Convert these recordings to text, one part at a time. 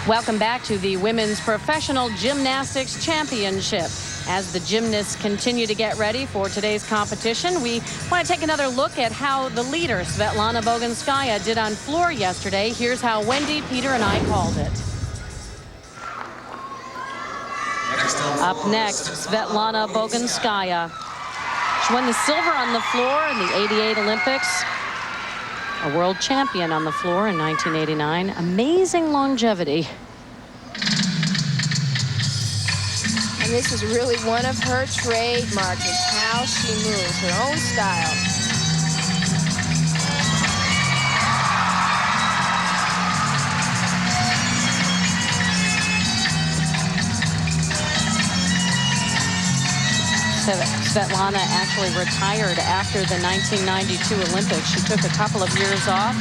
Welcome back to the Women's Professional Gymnastics Championship. As the gymnasts continue to get ready for today's competition, we want to take another look at how the leader, Svetlana Boginskaya, did on floor yesterday. Here's how Wendy, Peter, and I called it. Up next, Svetlana Boginskaya. She won the silver on the floor in the '88 Olympics. A world champion on the floor in 1989. Amazing longevity. And this is really one of her trademarks, is how she moves, her own style. Svetlana actually retired after the 1992 Olympics. She took a couple of years off,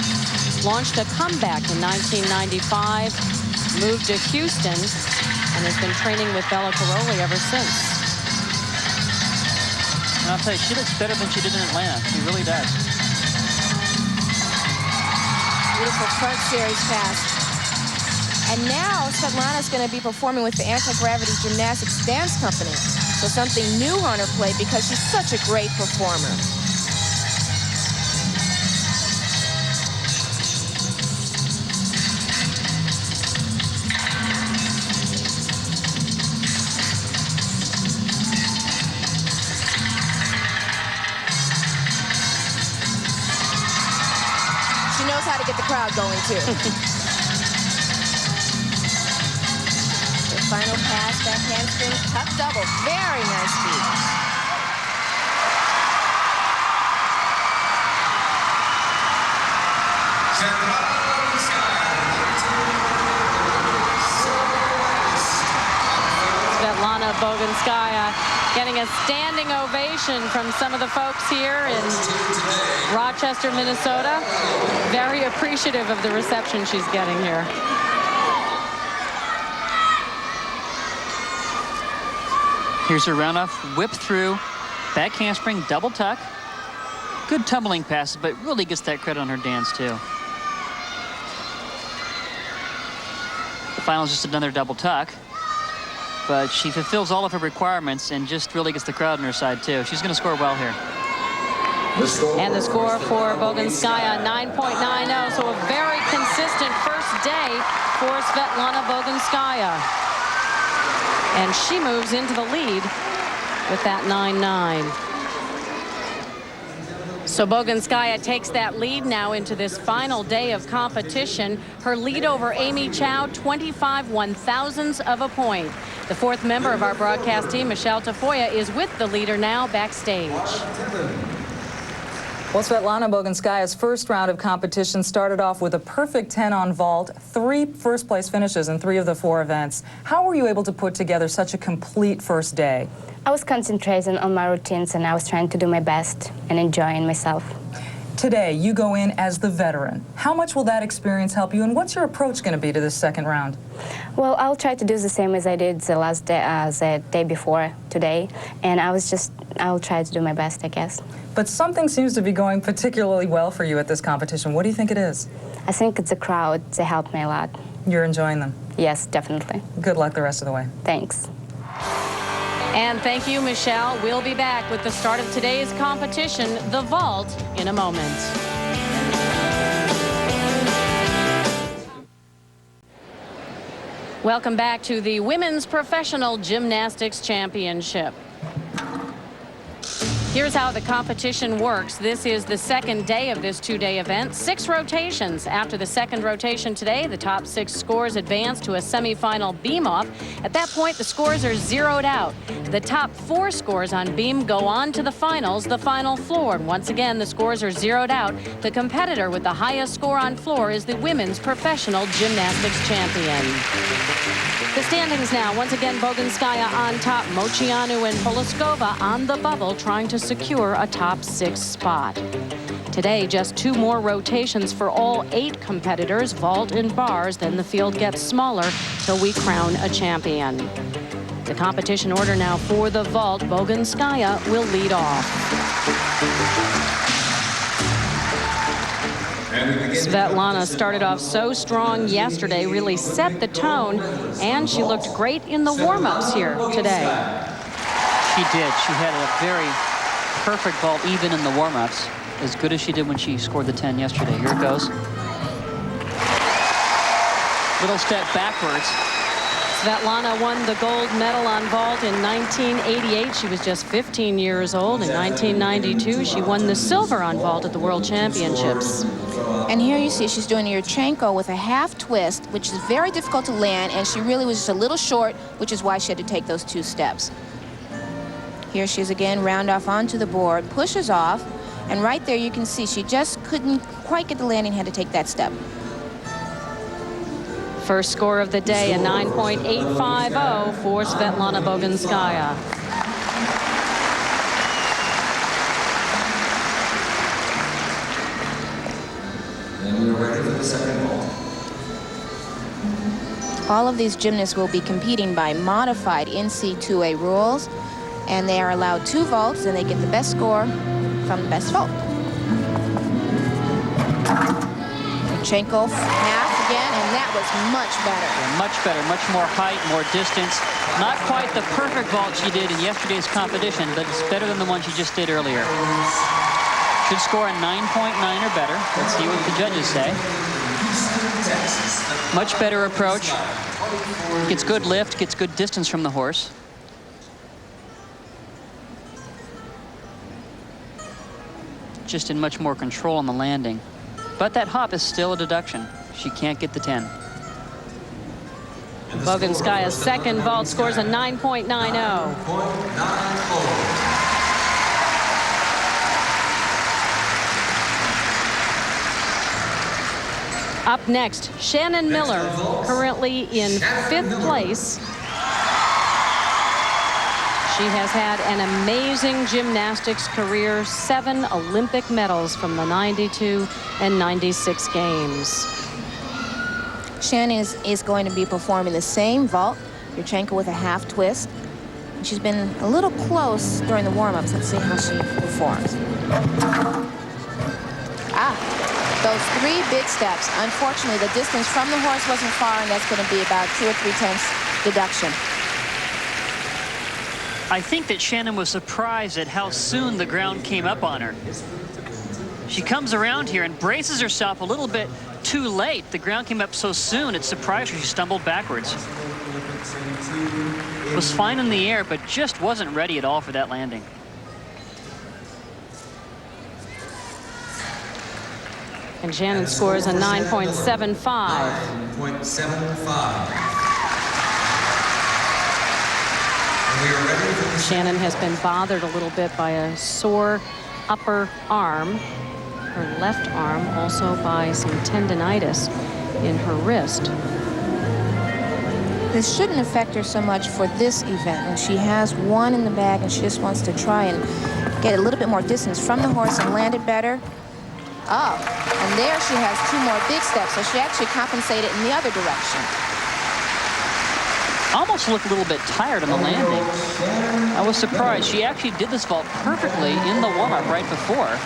launched a comeback in 1995, moved to Houston, and has been training with Bella Caroli ever since. And I'll tell you, she looks better than she did in Atlanta. She really does. Beautiful front series pass. And now Svetlana's going to be performing with the Anti-Gravity Gymnastics Dance Company. So something new on her plate because she's such a great performer. She knows how to get the crowd going too. Final pass, back handspring, tuck double. Very nice feed. Svetlana Boginskaya getting a standing ovation from some of the folks here in Rochester, Minnesota. Very appreciative of the reception she's getting here. Here's her runoff, whip through, back handspring, double tuck. Good tumbling passes, but really gets that credit on her dance too. The final is just another double tuck, but she fulfills all of her requirements and just really gets the crowd on her side too. She's going to score well here. And the score for Boginskaya, 9.90, so a very consistent first day for Svetlana Boginskaya. And she moves into the lead with that 9.9. So Boginskaya takes that lead now into this final day of competition. Her lead over Amy Chow, 25 1/1000ths of a point. The fourth member of our broadcast team, Michelle Tafoya, is with the leader now backstage. Well, Svetlana Boginskaya's first round of competition started off with a perfect 10 on vault, 3 first-place finishes in 3 of the 4 events. How were you able to put together such a complete first day? I was concentrating on my routines and I was trying to do my best and enjoying myself. Today, you go in as the veteran. How much will that experience help you, and what's your approach going to be to this second round? Well, I'll try to do the same as I did the last day, the day before today, and I'll try to do my best, I guess. But something seems to be going particularly well for you at this competition. What do you think it is? I think it's the crowd. They help me a lot. You're enjoying them? Yes, definitely. Good luck the rest of the way. Thanks. And thank you, Michelle. We'll be back with the start of today's competition, the vault, in a moment. Welcome back to the Women's Professional Gymnastics Championship. Here's how the competition works. This is the second day of this 2-day event. 6 rotations. After the second rotation today, the top 6 scores advance to a semifinal beam off. At that point, the scores are zeroed out. The top 4 scores on beam go on to the finals, the final floor. And once again, the scores are zeroed out. The competitor with the highest score on floor is the Women's Professional Gymnastics Champion. The standings now, once again, Boginskaya on top, Moceanu and Poliskova on the bubble, trying to secure a top 6 spot. Today, just 2 more rotations for all 8 competitors, vault and bars, then the field gets smaller till we crown a champion. The competition order now for the vault, Boginskaya will lead off. Svetlana started off so strong yesterday, really set the tone, and she looked great in the warm-ups here today. She did. She had a very perfect vault even in the warm-ups, as good as she did when she scored the 10 yesterday. Here it goes. Little step backwards. Svetlana won the gold medal on vault in 1988. She was just 15 years old. In 1992, she won the silver on vault at the World Championships. And here you see she's doing a Yurchenko with a half twist, which is very difficult to land, and she really was just a little short, which is why she had to take those 2 steps. Here she is again, round off onto the board, pushes off, and right there you can see she just couldn't quite get the landing, had to take that step. First score of the day, a 9.850 for Svetlana Boginskaya. And we are ready for the second vault. All of these gymnasts will be competing by modified NC2A rules, and they are allowed 2 vaults, and they get the best score from the best vault. Yurchenko half again, and that was much better. Yeah, much better, much more height, more distance. Not quite the perfect vault she did in yesterday's competition, but it's better than the one she just did earlier. Should score a 9.9 or better. Let's see what the judges say. Much better approach. Gets good lift, gets good distance from the horse. Just in much more control on the landing. But that hop is still a deduction. She can't get the 10. Boginskaya's second vault scores a 9.90. Up next, Shannon Miller, currently in 5th place. She has had an amazing gymnastics career, 7 Olympic medals from the 92 and 96 games. Shannon is going to be performing the same vault, Yurchenko with a half twist. And she's been a little close during the warm-ups. Let's see how she performs. Those 3 big steps. Unfortunately, the distance from the horse wasn't far, and that's going to be about 2 or 3 tenths deduction. I think that Shannon was surprised at how soon the ground came up on her. She comes around here and braces herself a little bit too late. The ground came up so soon, it surprised her. She stumbled backwards. Was fine in the air, but just wasn't ready at all for that landing. And Shannon scores a 9.75. 9.75. Shannon has been bothered a little bit by a sore upper arm, her left arm, also by some tendinitis in her wrist. This shouldn't affect her so much for this event, and she has 1 in the bag, and she just wants to try and get a little bit more distance from the horse and land it better. Oh, and there she has 2 more big steps, so she actually compensated in the other direction. Almost looked a little bit tired on the landing. I was surprised. She actually did this vault perfectly in the warm-up right before.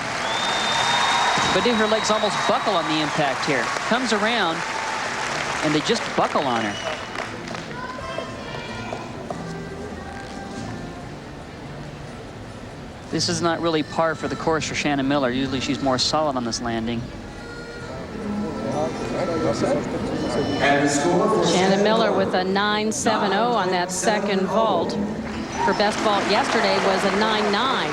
But then her legs almost buckle on the impact here. Comes around, and they just buckle on her. This is not really par for the course for Shannon Miller. Usually she's more solid on this landing. Shannon Miller with a 9.70 on that second vault. Her best vault yesterday was a 9.9.